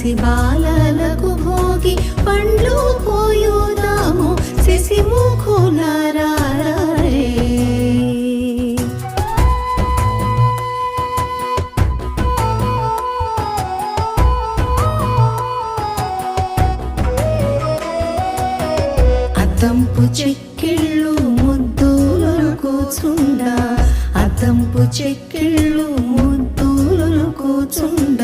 పసి బాలలకు భోగి పండ్లు పోయుదాము శశిముఖులారా అద్దంపు చెక్కిళ్ళు ముద్దులు కూచుండా అద్దంపు చెక్కిళ్ళు ముద్దులు కూచుండా